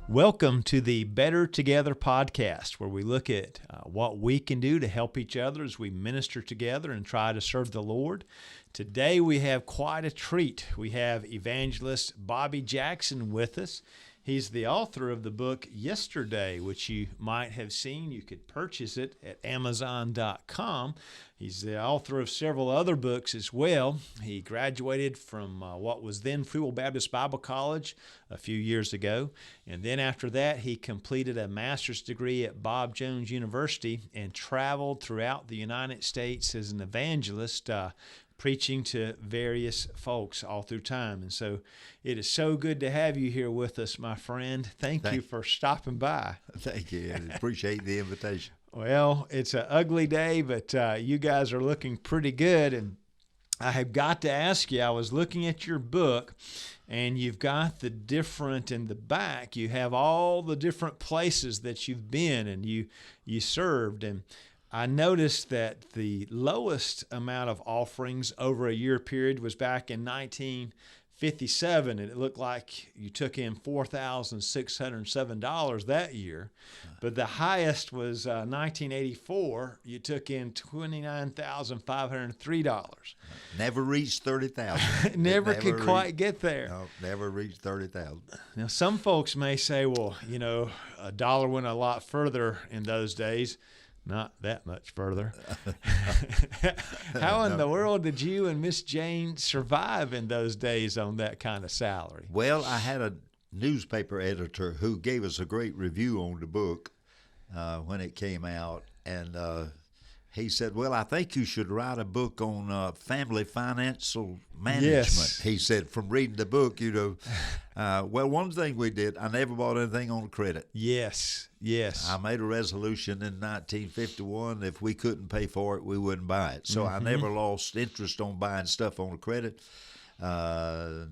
Welcome to the Better Together podcast, where we look at what we can do to help each other as we minister together and try to serve the Lord. Today we have quite a treat. We have Evangelist Bobby Jackson with us. He's the author of the book Yesterday, which you might have seen. You could purchase it at Amazon.com. He's the author of several other books as well. He graduated from what was then Free Will Baptist Bible College a few years ago. And then after that, he completed a master's degree at Bob Jones University and traveled throughout the United States as an evangelist, preaching to various folks all through time. And so it is so good to have you here with us, my friend. Thank you for stopping by. Thank you. I appreciate the invitation. Well, it's an ugly day, but you guys are looking pretty good. And I have got to ask you, I was looking at your book, and you've got the different in the back. You have all the different places that you've been and you served. And I noticed that the lowest amount of offerings over a year period was back in 1957, and it looked like you took in $4,607 that year. But the highest was 1984. You took in $29,503. Never reached 30,000. Never could quite get there. No, never reached 30,000. Now, some folks may say, well, you know, a dollar went a lot further in those days. Not that much further. How in the world did you and Miss Jane survive in those days on that kind of salary? Well, I had a newspaper editor who gave us a great review on the book when it came out, and he said, well, I think you should write a book on family financial management. Yes. He said, from reading the book, you know. Well, one thing we did, I never bought anything on credit. Yes. I made a resolution in 1951, if we couldn't pay for it, we wouldn't buy it. So I never lost interest on buying stuff on credit. The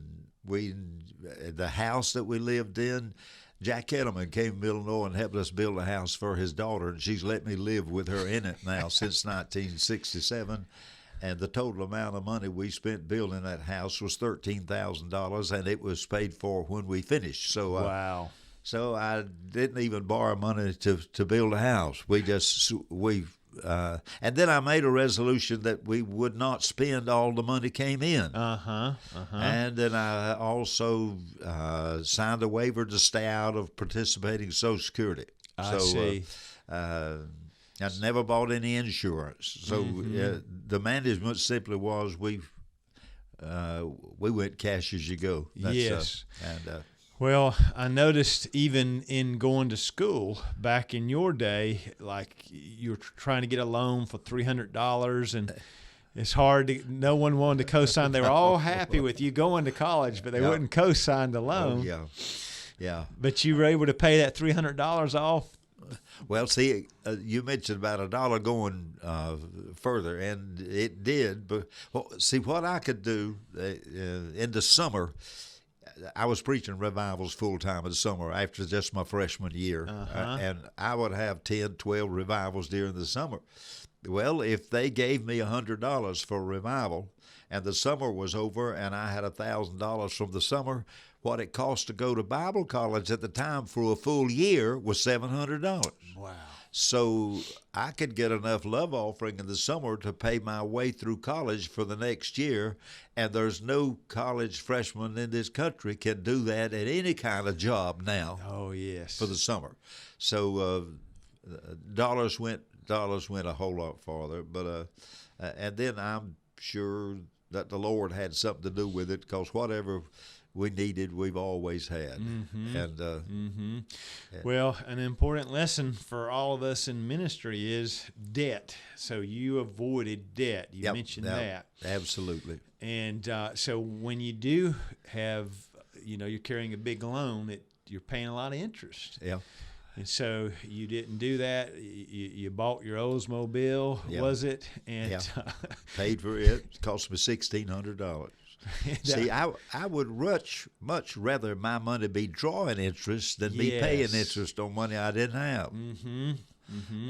house that we lived in, Jack Edelman came to Illinois and helped us build a house for his daughter, and she's let me live with her in it now since 1967. And the total amount of money we spent building that house was $13,000, and it was paid for when we finished. So wow. So I didn't even borrow money to build a house. And then I made a resolution that we would not spend all the money came in. And then I also signed a waiver to stay out of participating Social Security. I see. I never bought any insurance. So the management simply was we went cash as you go. Yes. Well, I noticed even in going to school back in your day, like you were trying to get a loan for $300, and it's hard no one wanted to co-sign. They were all happy with you going to college, but they wouldn't co-sign the loan. Oh, yeah. But you were able to pay that $300 off. Well, see, you mentioned about a dollar going further, and it did. But see, what I could do in the summer, I was preaching revivals full-time in the summer after just my freshman year, and I would have 10, 12 revivals during the summer. Well, if they gave me $100 for a revival and the summer was over and I had $1,000 from the summer, what it cost to go to Bible college at the time for a full year was $700. Wow. So I could get enough love offering in the summer to pay my way through college for the next year, and there's no college freshman in this country can do that at any kind of job now. Oh, yes. For the summer. So dollars went a whole lot farther, but and then I'm sure that the Lord had something to do with it, because whatever we needed, we've always had. And well, an important lesson for all of us in ministry is debt. So you avoided debt. You mentioned that. Absolutely. And so when you do have, you're carrying a big loan, you're paying a lot of interest. Yeah. And so you didn't do that. You bought your Oldsmobile, was it? And paid for it. It cost me $1,600. See, I would much rather my money be drawing interest than be paying interest on money I didn't have.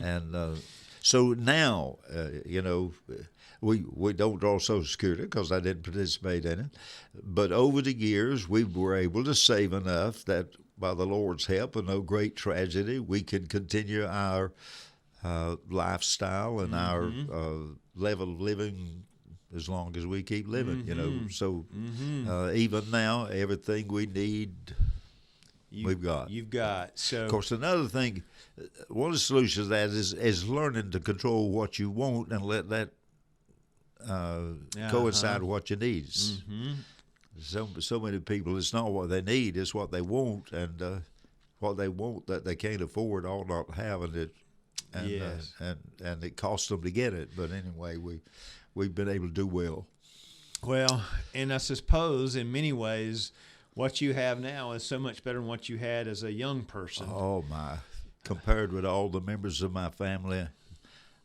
And so now, we don't draw Social Security because I didn't participate in it. But over the years, we were able to save enough that by the Lord's help and no great tragedy, we can continue our lifestyle and our level of living as long as we keep living, you know. So even now, everything we need, we've got. You've got. So, of course, another thing, one of the solutions to that is learning to control what you want and let that coincide with what you need. So many people, it's not what they need, it's what they want, and what they want that they can't afford ought not having it, and it costs them to get it. But anyway, we've been able to do well. Well, and I suppose in many ways, what you have now is so much better than what you had as a young person. Oh my! Compared with all the members of my family,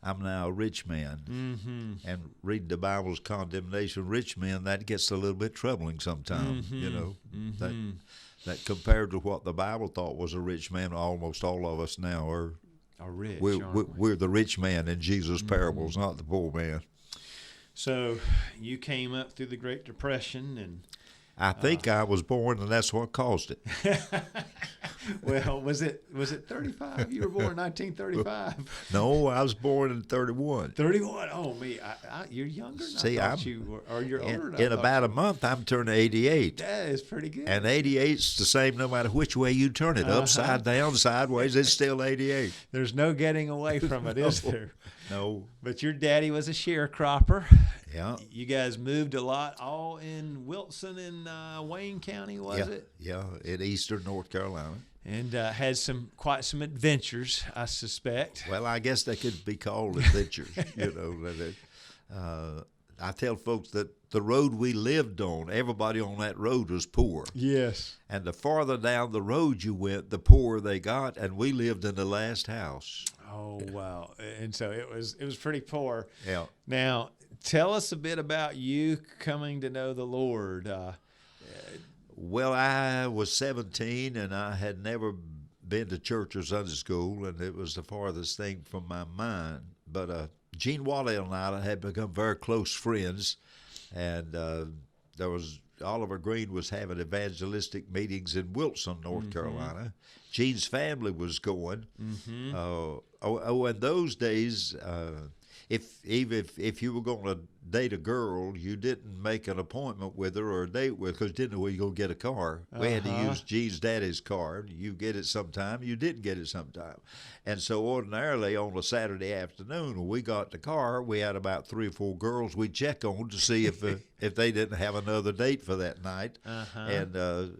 I'm now a rich man, and reading the Bible's condemnation of rich men, that gets a little bit troubling sometimes. You know, that compared to what the Bible thought was a rich man, almost all of us now are rich. We're the rich man in Jesus' parables, not the poor man. So you came up through the Great Depression, and I think I was born, and that's what caused it. Well, was it 35? You were born in 1935. No, I was born in 31. 31. Oh, me. You're younger than See, I thought you were, or you're older than I in thought about you a month, I'm turning 88. That is pretty good. And 88's the same no matter which way you turn it, upside down, sideways, it's still 88. There's no getting away from it, is there? No. But your daddy was a sharecropper. Yeah. You guys moved a lot, all in Wilson and Wayne County, was it? Yeah, in eastern North Carolina. And had quite some adventures, I suspect. Well, I guess they could be called adventures. You know, I tell folks that the road we lived on, everybody on that road was poor. Yes. And the farther down the road you went, the poorer they got, and we lived in the last house. Oh, wow. And so it was pretty poor. Yeah. Now, tell us a bit about you coming to know the Lord. Well, I was 17, and I had never been to church or Sunday school, and it was the farthest thing from my mind. But Gene Waddell and I had become very close friends, and there was Oliver Green was having evangelistic meetings in Wilson, North Carolina. Gene's family was going. In those days, if you were going to date a girl, you didn't make an appointment with her or a date with her because you didn't know where you were going to get a car. We had to use Gene's daddy's car. You get it sometime, you didn't get it sometime. And so ordinarily on a Saturday afternoon when we got the car, we had about 3 or 4 girls we'd check on to see if they didn't have another date for that night. And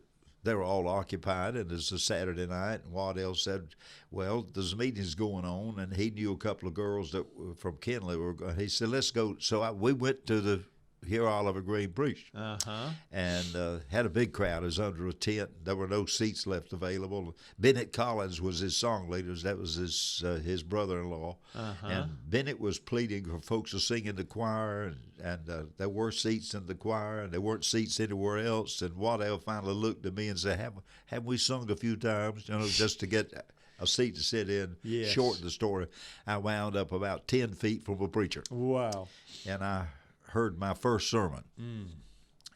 they were all occupied, and it's a Saturday night, and Waddell said, well, there's meetings going on, and he knew a couple of girls that were from Kenley. He said, let's go. So we went to hear Oliver Green preach, and had a big crowd. It was under a tent. There were no seats left available. Bennett Collins was his song leader. That was his brother-in-law. And Bennett was pleading for folks to sing in the choir, and there were seats in the choir, and there weren't seats anywhere else. And Waddell finally looked at me and said, haven't we sung a few times, just to get a seat to sit in? Yes. Shorten the story, I wound up about 10 feet from a preacher. Wow. And I heard my first sermon,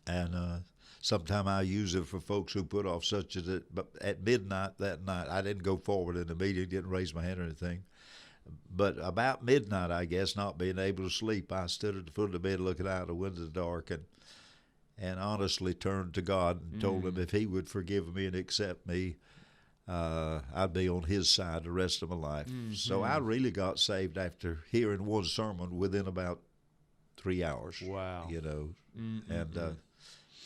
and sometime I use it for folks who put off such as it. But at midnight that night, I didn't go forward in the meeting, didn't raise my hand or anything. But about midnight, I guess, not being able to sleep, I stood at the foot of the bed looking out the window in the dark, and honestly turned to God and told him if he would forgive me and accept me, I'd be on his side the rest of my life. So I really got saved after hearing one sermon within about 3 hours. Wow. And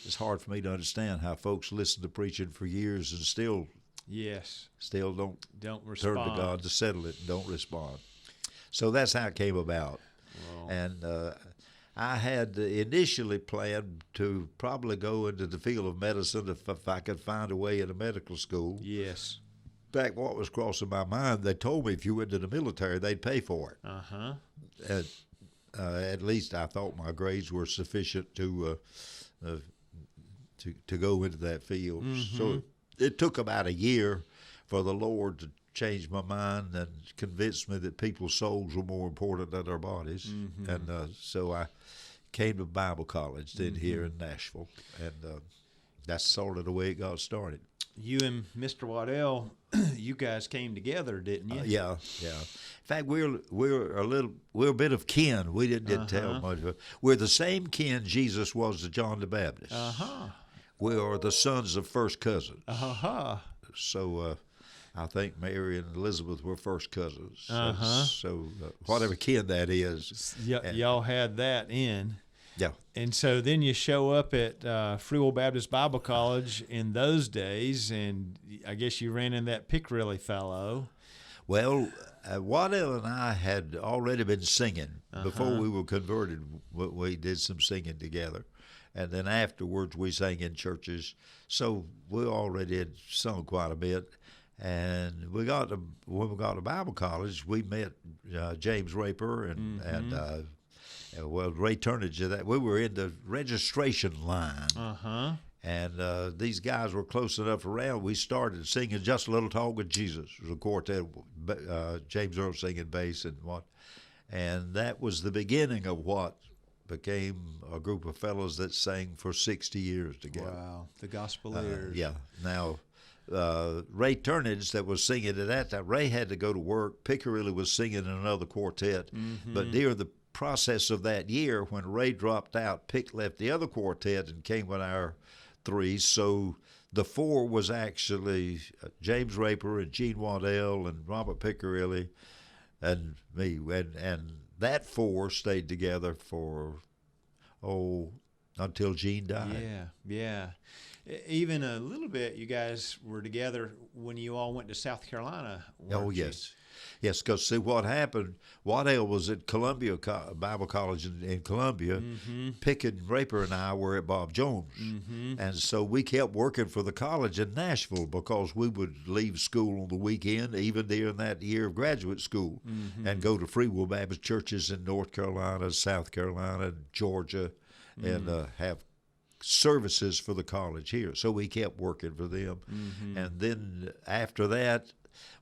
it's hard for me to understand how folks listen to preaching for years and still don't respond. Turn to God to settle it and don't respond. So that's how it came about. Wow. And I had initially planned to probably go into the field of medicine if I could find a way in a medical school. Yes. In fact, what was crossing my mind, they told me if you went to the military, they'd pay for it. At least I thought my grades were sufficient to go into that field. So it took about a year for the Lord to change my mind and convince me that people's souls were more important than their bodies. And so I came to Bible college then here in Nashville, and that's sort of the way it got started. You and Mr. Waddell, you guys came together, didn't you? Yeah. In fact, we're a bit of kin. We didn't tell much. We're the same kin Jesus was to John the Baptist. We are the sons of first cousins. So I think Mary and Elizabeth were first cousins. So whatever kin that is. Y'all had that in. Yeah. And so then you show up at Free Will Baptist Bible College in those days, and I guess you ran in that Pickrelly fellow. Well, Waddell and I had already been singing before we were converted. We did some singing together, and then afterwards we sang in churches. So we already had sung quite a bit. And when we got to Bible college, we met James Raper and Ray Turnage. That we were in the registration line. And these guys were close enough around. We started singing Just a Little Talk with Jesus. It was a quartet, James Earl singing bass and that was the beginning of what became a group of fellows that sang for 60 years together. Wow, the Gospeliers. Yeah. Now, Ray Turnage that was singing at that time, Ray had to go to work. Pickrelly was singing in another quartet. But during the process of that year, when Ray dropped out, Pick left the other quartet and came with our three. So the four was actually James Raper and Gene Waddell and Robert Pickrelly and me. And that four stayed together for, until Gene died. Yeah. Even a little bit, you guys were together when you all went to South Carolina. Yes. Yes, because see what happened, Waddell was at Columbia Bible College in Columbia. Pick and Raper and I were at Bob Jones. And so we kept working for the college in Nashville because we would leave school on the weekend, even during that year of graduate school, and go to Free Will Baptist churches in North Carolina, South Carolina, Georgia, and have services for the college here. So we kept working for them. And then after that,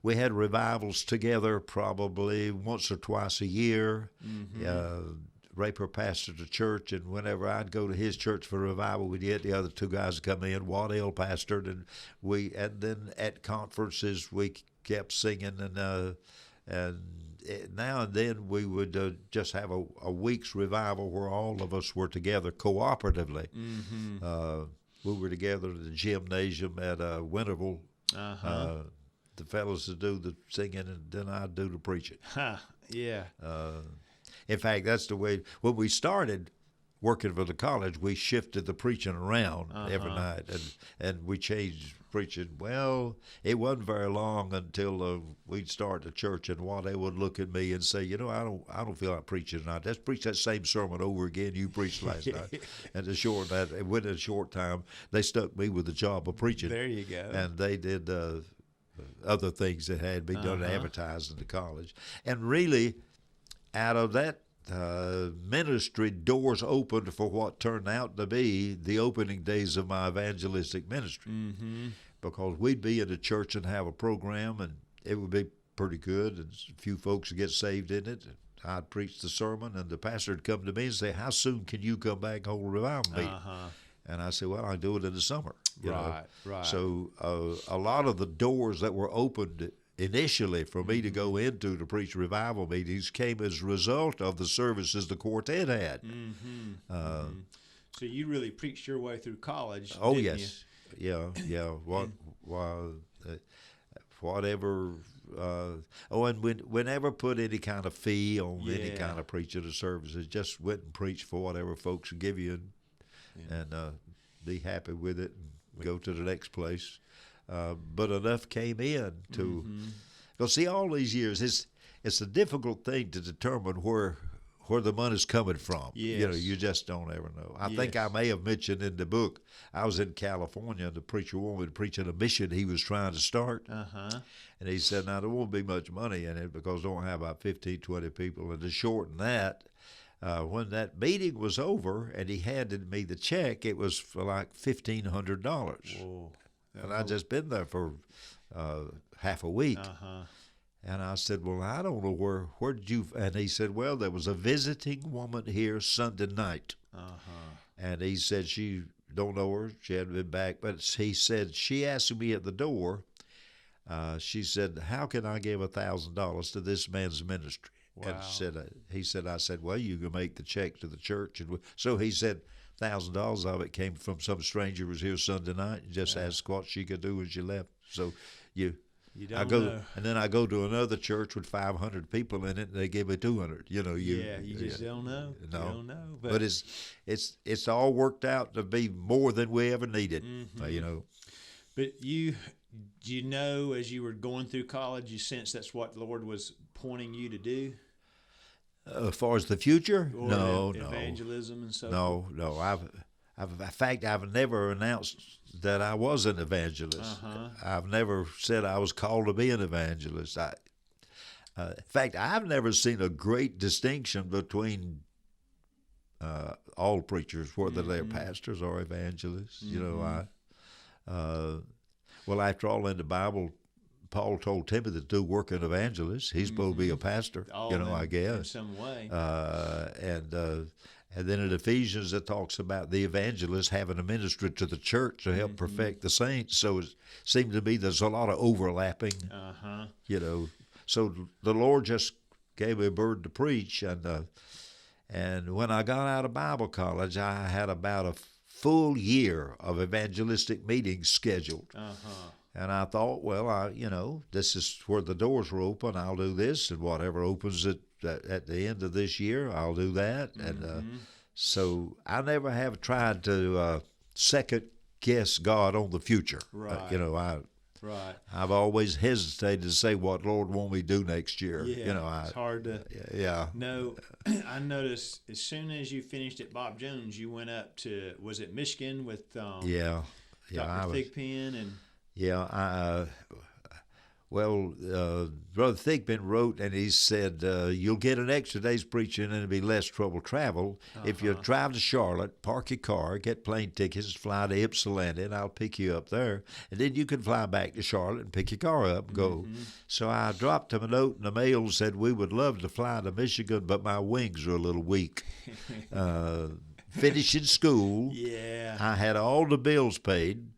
we had revivals together probably once or twice a year. Raper pastored a church, and whenever I'd go to his church for revival, we'd get the other two guys to come in. Waddell pastored, and then at conferences we kept singing, and now and then we would just have a week's revival where all of us were together cooperatively. We were together at the gymnasium at Winterville. The fellows to do the singing, and then I'd do the preaching. Yeah. In fact, that's the way, when we started working for the college, we shifted the preaching around every night, and we changed preaching. Well, it wasn't very long until we'd start the church, and they would look at me and say, I don't feel like preaching tonight. Let's preach that same sermon over again you preached last night. And within a short time, they stuck me with the job of preaching. There you go. And they did other things that had been done advertising the college. And really, out of that ministry, doors opened for what turned out to be the opening days of my evangelistic ministry. Because we'd be in a church and have a program, and it would be pretty good, and a few folks would get saved in it. I'd preach the sermon, and the pastor would come to me and say, "How soon can you come back and hold a revival meeting?" And I said, "Well, I do it in the summer." Right. So a lot of the doors that were opened initially for me to go into to preach revival meetings came as a result of the services the quartet had. So you really preached your way through college. Oh, didn't yes. You? Yeah. Whatever. And we never put any kind of fee on any kind of preaching or services. Just went and preached for whatever folks would give you, and be happy with it and go to the next place. But enough came in to, because see, all these years, it's a difficult thing to determine where the money's coming from. Yes. You just don't ever know. I think I may have mentioned in the book, I was in California, and the preacher wanted preaching a mission he was trying to start. And he said, now, there won't be much money in it because don't have about 15, 20 people. And to shorten that, when that meeting was over and he handed me the check, it was for like $1,500. Whoa. And I'd just been there for half a week. And I said, well, I don't know where did you, and he said, well, there was a visiting woman here Sunday night. And he said she don't know her. She hadn't been back. But he said, she asked me at the door, she said, how can I give $1,000 to this man's ministry? Wow. And I said, well, you can make the check to the church. And so he said, $1,000 of it came from some stranger who was here Sunday night and just asked what she could do when she left. So know. And then I go to another church with 500 people in it, and they give me 200. You just don't know. No, you don't know. But it's all worked out to be more than we ever needed. But as you were going through college, you sensed that's what the Lord was pointing you to do? As far as the future? Or no. Evangelism and so forth? No. In fact, I've never announced that I was an evangelist. I've never said I was called to be an evangelist. In fact, I've never seen a great distinction between all preachers, whether they're pastors or evangelists. Well, after all, in the Bible, Paul told Timothy to do work an evangelist. He's supposed to be a pastor, I guess. In some way. And then in Ephesians, it talks about the evangelist having a ministry to the church to help perfect the saints. So it seems to me there's a lot of overlapping, So the Lord just gave me a bird to preach. And when I got out of Bible college, I had about a full year of evangelistic meetings scheduled. And I thought, well, this is where the doors were open. I'll do this, and whatever opens at the end of this year, I'll do that. And so I never have tried to second guess God on the future. Right. I've always hesitated to say what Lord want me to do next year. It's hard to. Yeah. No, I noticed as soon as you finished at Bob Jones, you went up to, was it Michigan with Dr. Thigpen and. Yeah, Brother Thigpen wrote, and he said, you'll get an extra day's preaching and it'll be less trouble travel. If you drive to Charlotte, park your car, get plane tickets, fly to Ypsilanti, and I'll pick you up there. And then you can fly back to Charlotte and pick your car up and go. So I dropped him a note in the mail and said, we would love to fly to Michigan, but my wings are a little weak. Finishing school, I had all the bills paid.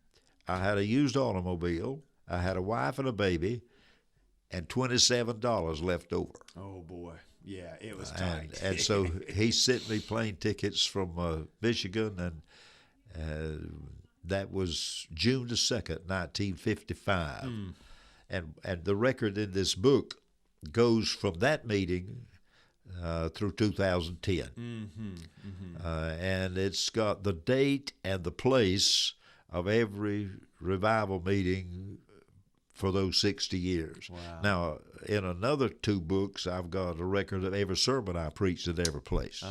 I had a used automobile, I had a wife and a baby, and $27 left over. Oh, boy. Yeah, it was tight. And so he sent me plane tickets from Michigan, and that was June the 2nd, 1955. And the record in this book goes from that meeting through 2010. And it's got the date and the place of every revival meeting for those 60 years. Wow. Now, in another 2 books, I've got a record of every sermon I preached at every place.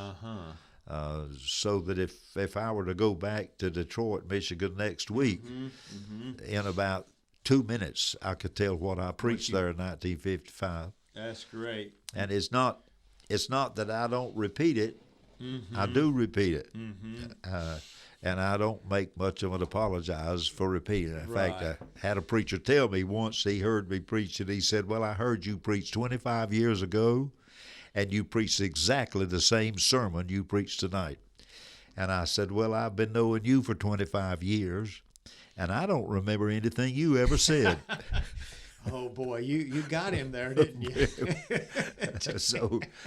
So that if I were to go back to Detroit, Michigan next week, in about 2 minutes, I could tell what I preached there in 1955. That's great. And it's not that I don't repeat it. I do repeat it. And I don't make much of an apologize for repeating it. In fact, I had a preacher tell me once he heard me preach, and he said, well, I heard you preach 25 years ago, and you preached exactly the same sermon you preached tonight. And I said, well, I've been knowing you for 25 years, and I don't remember anything you ever said. Oh, boy, you got him there, didn't you?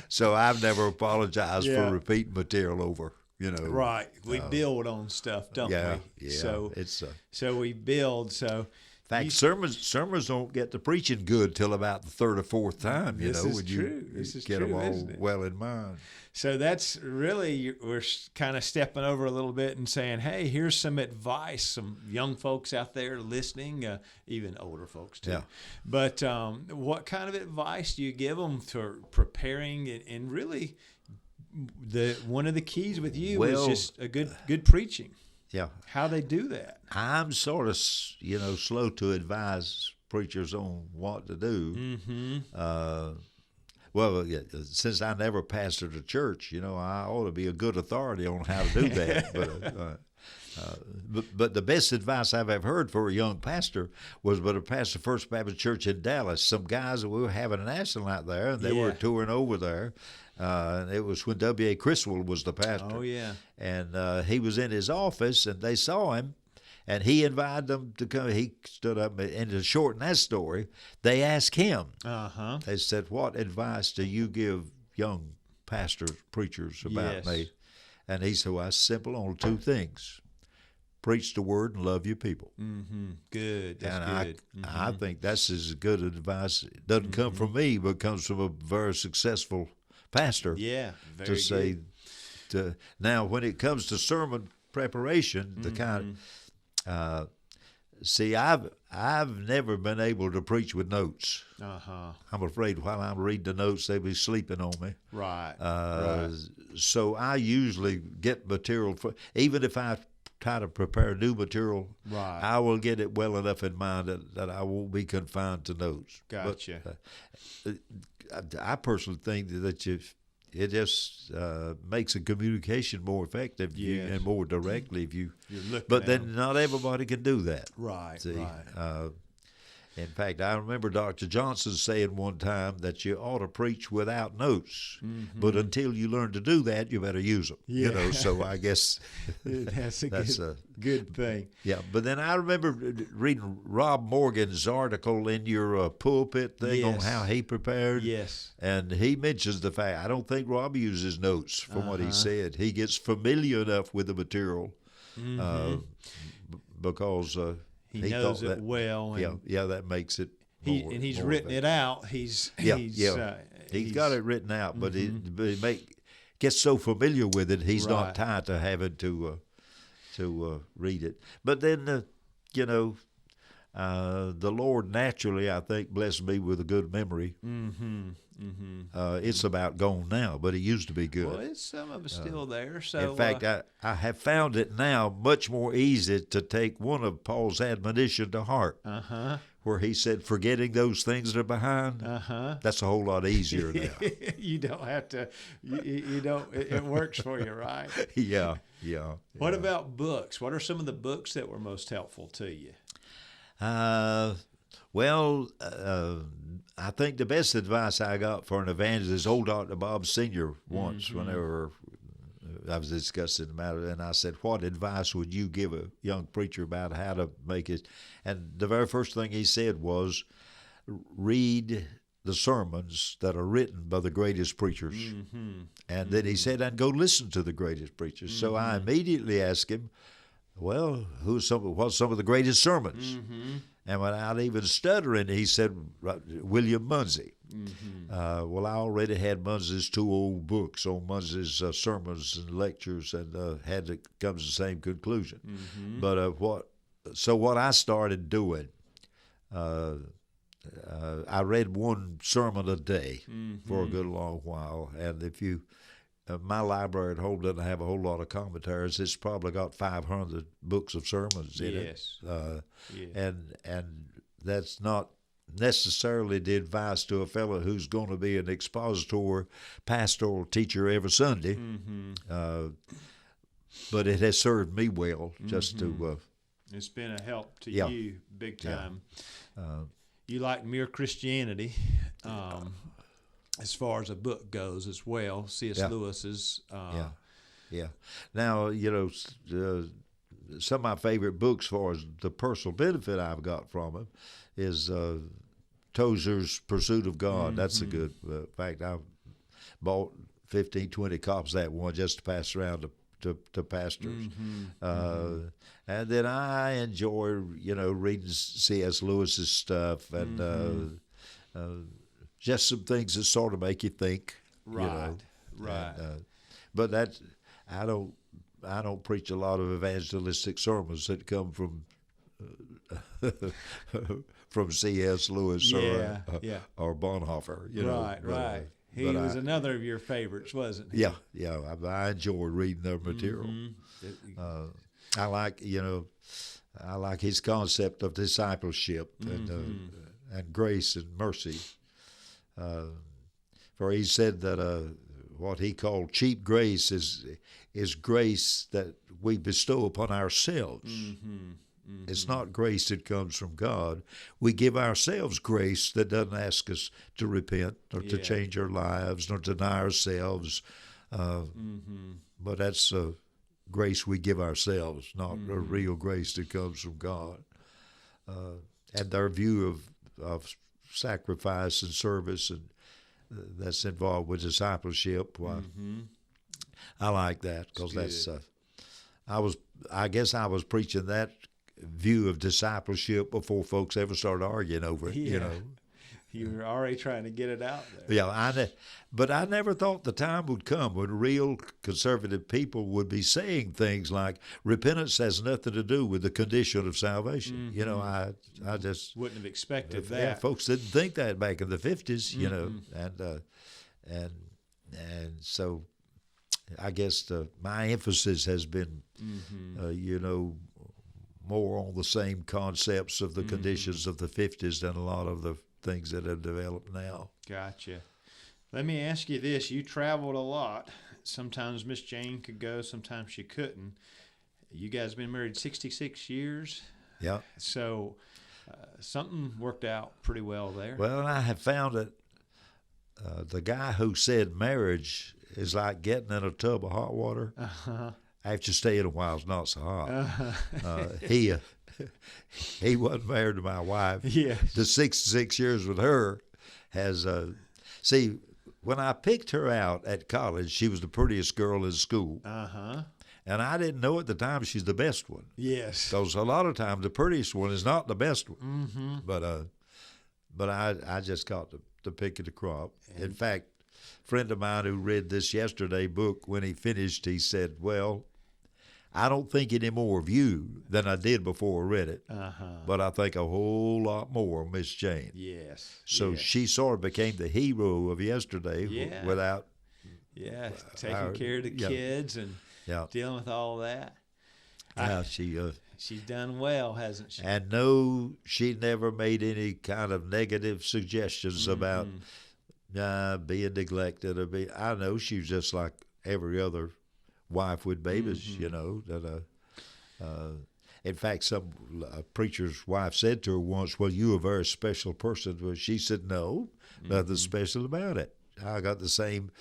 So I've never apologized for repeating material over. Right. We build on stuff, don't we? Yeah. So we build. So, in fact, sermons don't get to preaching good till about the 3rd or 4th time. This is true. This is get true, them all isn't it? well in mind. So that's really, we're kind of stepping over a little bit and saying, hey, here's some advice, some young folks out there listening, even older folks too. Yeah. But what kind of advice do you give them for preparing and really? One of the keys with you was just a good preaching. Yeah. How they do that. I'm sort of, slow to advise preachers on what to do. Well, yeah, since I never pastored a church, I ought to be a good authority on how to do that. But the best advice I've ever heard for a young pastor was to pastor First Baptist Church in Dallas. Some guys, we were having a national out there, and they were touring over there. And it was when W.A. Criswell was the pastor. Oh, yeah. And he was in his office, and they saw him, and he invited them to come. He stood up, and to shorten that story, they asked him. They said, "What advice do you give young pastors, preachers about me?" And he said, "Well, it's simple, only two things. Preach the word and love your people." Good. That's good. I think that's as good advice. It doesn't come from me, but comes from a very successful pastor. Yeah, very to say, good. Now, when it comes to sermon preparation, the kind of, see, I've never been able to preach with notes. I'm afraid while I'm reading the notes, they'll be sleeping on me. Right. So I usually get material, even if I try to prepare new material, I will get it well enough in mind that I won't be confined to notes. Gotcha. But, I personally think that it just makes a communication more effective and more directly if you. But then not everybody can do that. Right. See? Right. In fact, I remember Dr. Johnson saying one time that you ought to preach without notes, but until you learn to do that, you better use them. So I guess that's a good thing. Yeah, but then I remember reading Rob Morgan's article in your pulpit thing on how he prepared. Yes. And he mentions the fact, I don't think Rob uses notes from what he said. He gets familiar enough with the material because he knows it well. And that makes it more, and he's more written effective. It out. He's got it written out, but he gets so familiar with it, he's not tied to having to read it. But then, the Lord naturally, I think, blessed me with a good memory. It's about gone now, but it used to be good. Well, some of it's still there. So, in fact, I have found it now much more easy to take one of Paul's admonition to heart, where he said, "Forgetting those things that are behind." That's a whole lot easier now. You don't have to. You don't. It works for you, right? Yeah. What about books? What are some of the books that were most helpful to you? I think the best advice I got for an evangelist, old Dr. Bob Sr. once, whenever I was discussing the matter, and I said, "What advice would you give a young preacher about how to make it?" And the very first thing he said was, "Read the sermons that are written by the greatest preachers." And then he said, "And go listen to the greatest preachers." So I immediately asked him, "Well, what's some of the greatest sermons?" And without even stuttering, he said, "William Munsey." Well, I already had Munsey's 2 old books on Munsey's sermons and lectures, and had to come to the same conclusion. But what I started doing, I read one sermon a day for a good long while, and if you my library at home doesn't have a whole lot of commentaries. It's probably got 500 books of sermons in it. And that's not necessarily the advice to a fellow who's going to be an expositor, pastoral teacher every Sunday. But it has served me well just to... it's been a help to you big time. You like Mere Christianity. As far as a book goes as well, C.S. Lewis's. Now, some of my favorite books, as far as the personal benefit I've got from it, is Tozer's Pursuit of God. That's a good. In fact, I bought 15, 20 copies of that one just to pass around to pastors. And then I enjoy, reading C.S. Lewis's stuff and just some things that sort of make you think. Right. But that I don't preach a lot of evangelistic sermons that come from C.S. Lewis or Bonhoeffer. Right. He was another of your favorites, wasn't he? Yeah. I enjoy reading their material. I like his concept of discipleship and grace and mercy. For he said that what he called cheap grace is grace that we bestow upon ourselves. It's not grace that comes from God. We give ourselves grace that doesn't ask us to repent or to change our lives nor deny ourselves. But that's grace we give ourselves, not a real grace that comes from God. And their view of sacrifice and service and that's involved with discipleship. I like that because that's I guess I was preaching that view of discipleship before folks ever started arguing over it. You know, you were already trying to get it out there. Yeah, but I never thought the time would come when real conservative people would be saying things like repentance has nothing to do with the condition of salvation. You know, I just wouldn't have expected that. Yeah, folks didn't think that back in the 50s. You know, and so I guess my emphasis has been, you know, more on the same concepts of the conditions of the 50s than a lot of the things that have developed now. Gotcha. Let me ask you this. You traveled a lot. Sometimes Miss Jane could go, sometimes she couldn't. You guys been married 66 years? Yeah. So something worked out pretty well there. Well, I have found that the guy who said marriage is like getting in a tub of hot water. After staying a while, it's not so hot. He wasn't married to my wife. Yes. The 66 years with her has, see, when I picked her out at college, she was the prettiest girl in school. And I didn't know at the time she's the best one. Yes. Because a lot of times the prettiest one is not the best one. But I just got to pick of the crop. In fact, a friend of mine who read this yesterday book, when he finished, he said, well, I don't think any more of you than I did before I read it, but I think a whole lot more of Miss Jane. Yes. So she sort of became the hero of yesterday without... taking care of the kids and dealing with all that. She's done well, hasn't she? And no, she never made any kind of negative suggestions about being neglected or being... I know she was just like every other wife with babies, you know. In fact, some preacher's wife said to her once, well, you're a very special person. Well, she said, no, nothing special about it. I got the same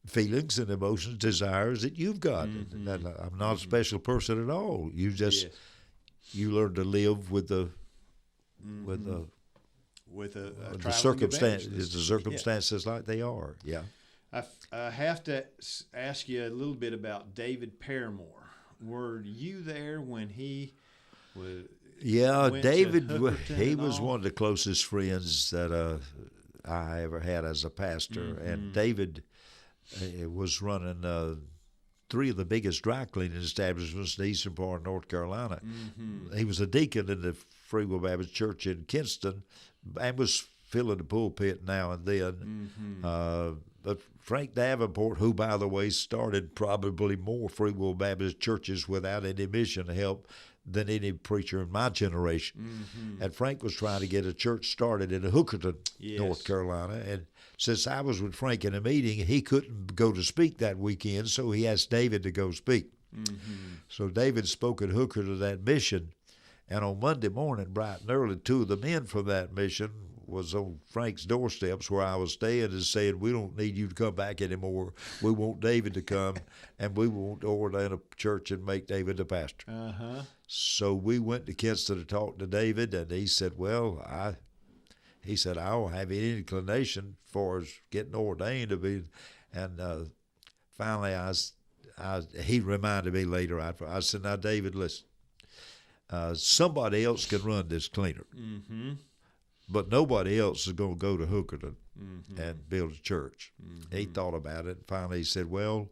feelings and emotions, desires that you've got. And I'm not a special person at all. You just, you learn to live with the circumstances like they are. Yeah. I have to ask you a little bit about David Paramore. Were you there when he was? Yeah, David, he was one of the closest friends that I ever had as a pastor. And David was running 3 of the biggest dry cleaning establishments in the eastern part of North Carolina. He was a deacon in the Free Will Baptist Church in Kinston and was filling the pulpit now and then. But Frank Davenport, who, by the way, started probably more Free Will Baptist churches without any mission help than any preacher in my generation. And Frank was trying to get a church started in Hookerton, North Carolina. And since I was with Frank in a meeting, he couldn't go to speak that weekend, so he asked David to go speak. So David spoke at Hooker to that mission. And on Monday morning, bright and early, 2 of the men from that mission was on Frank's doorsteps where I was staying and said, we don't need you to come back anymore. We want David to come, and we want to ordain a church and make David the pastor. So we went to Kinston to talk to David, and he said, well, I don't have any inclination for us getting ordained to be. And finally, he reminded me later, I said, now, David, listen, somebody else can run this cleaner. But nobody else is going to go to Hookerton and build a church. He thought about it, and finally he said, well,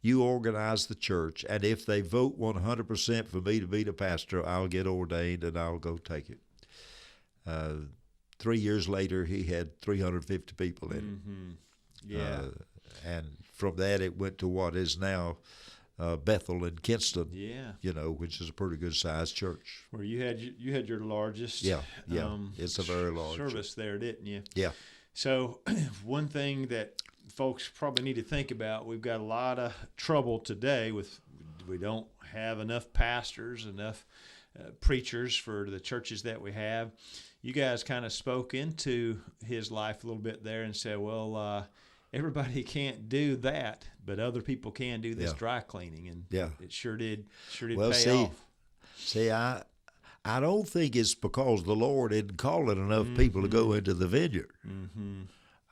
you organize the church, and if they vote 100% for me to be the pastor, I'll get ordained and I'll go take it. 3 years later, he had 350 people in it. And from that, it went to what is now Bethel and Kinston, you know, which is a pretty good sized church. Where you had your largest it's a very large service there, didn't you? Yeah. So one thing that folks probably need to think about, we've got a lot of trouble today with, we don't have enough pastors, enough preachers for the churches that we have. You guys kind of spoke into his life a little bit there and said, well, everybody can't do that, but other people can do this dry cleaning, and it sure did pay off. See, I don't think it's because the Lord didn't call it enough people to go into the vineyard.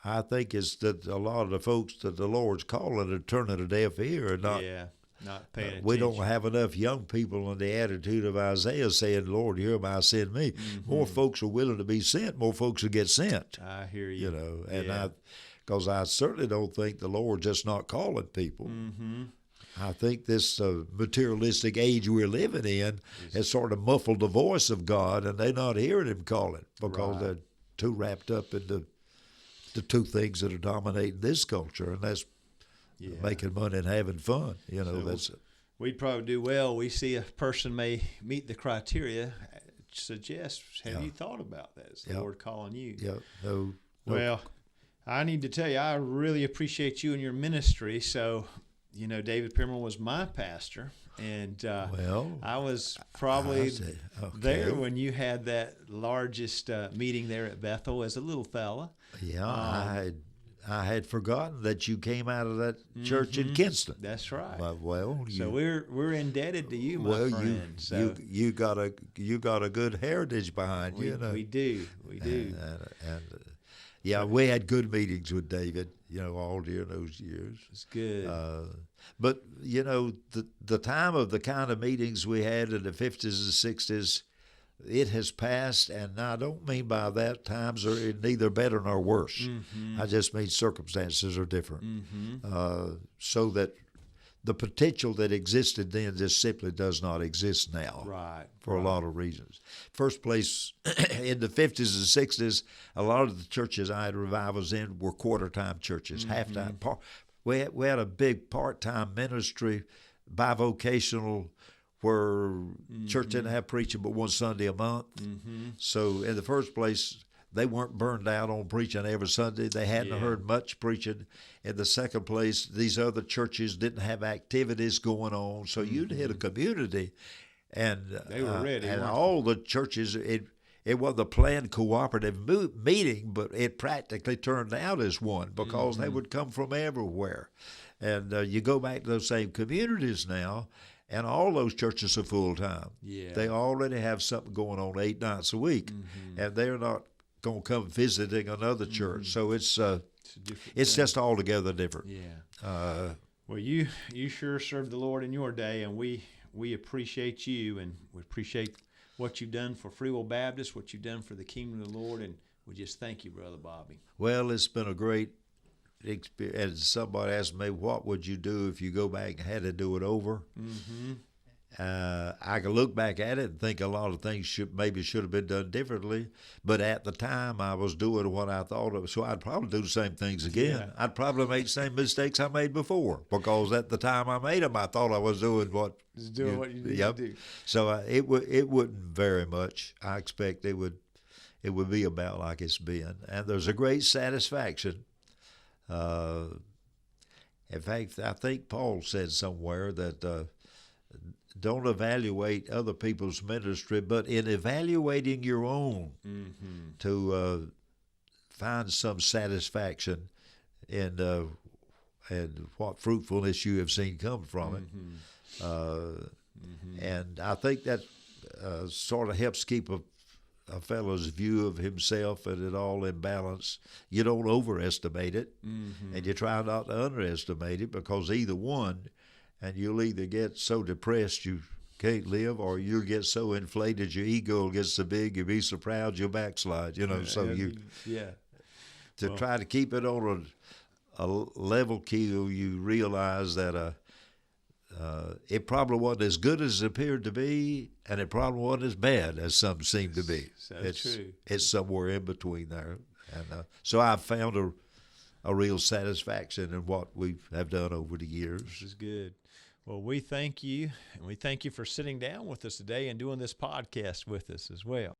I think it's that a lot of the folks that the Lord's calling are turning a deaf ear and not paying attention. We don't have enough young people in the attitude of Isaiah saying, Lord, here am I, send me. More folks are willing to be sent, more folks will get sent. I hear you. You know, and because I certainly don't think the Lord's just not calling people. I think this materialistic age we're living in has sort of muffled the voice of God, and they're not hearing him calling because they're too wrapped up in the two things that are dominating this culture, and that's making money and having fun. You know, so we'd probably do well. We see a person may meet the criteria, suggest, have you thought about that? Is the Lord calling you? No. Well, I need to tell you, I really appreciate you and your ministry. So, you know, David Paramore was my pastor, and I was probably there when you had that largest meeting there at Bethel as a little fella. I had forgotten that you came out of that church in Kinston. That's right. Well, so we're indebted to you, my friend. So you got a good heritage behind you. We do. And we had good meetings with David, you know, all during those years. It's good. But, you know, the time of the kind of meetings we had in the 50s and 60s, it has passed, and I don't mean by that times are neither better nor worse. I just mean circumstances are different. So that the potential that existed then just simply does not exist now. For a lot of reasons. First place, in the 50s and 60s, a lot of the churches I had revivals in were quarter-time churches, half-time. We had a big part-time ministry, bivocational, where church didn't have preaching but one Sunday a month. So in the first place, they weren't burned out on preaching every Sunday. They hadn't heard much preaching. In the second place, these other churches didn't have activities going on. So you'd hit a community, and they were ready. And all the churches, it was a planned cooperative meeting, but it practically turned out as one because they would come from everywhere. And you go back to those same communities now, and all those churches are full-time. They already have something going on 8 nights a week, and they're not going to come visiting another church. So it's just altogether different. Well, you sure served the Lord in your day, and we appreciate you, and we appreciate what you've done for Free Will Baptist, what you've done for the kingdom of the Lord, and we just thank you, Brother Bobby. Well, it's been a great experience. And somebody asked me, what would you do if you go back and had to do it over? I can look back at it and think a lot of things should have been done differently. But at the time, I was doing what I thought of. So I'd probably do the same things again. I'd probably make the same mistakes I made before, because at the time I made them, I thought I was doing what you need to do. So it wouldn't very much. I expect it would be about like it's been. And there's a great satisfaction. In fact, I think Paul said somewhere that don't evaluate other people's ministry, but in evaluating your own, to find some satisfaction in what fruitfulness you have seen come from it. And I think that sort of helps keep a fellow's view of himself and it all in balance. You don't overestimate it, and you try not to underestimate it, because either one, and you'll either get so depressed you can't live, or you'll get so inflated your ego gets so big, you'll be so proud you'll backslide. You know, so try to keep it on a level keel, you realize that it probably wasn't as good as it appeared to be, and it probably wasn't as bad as some seem to be. True. It's somewhere in between there. And so I've found a real satisfaction in what we have done over the years. This is good. Well, we thank you, and we thank you for sitting down with us today and doing this podcast with us as well.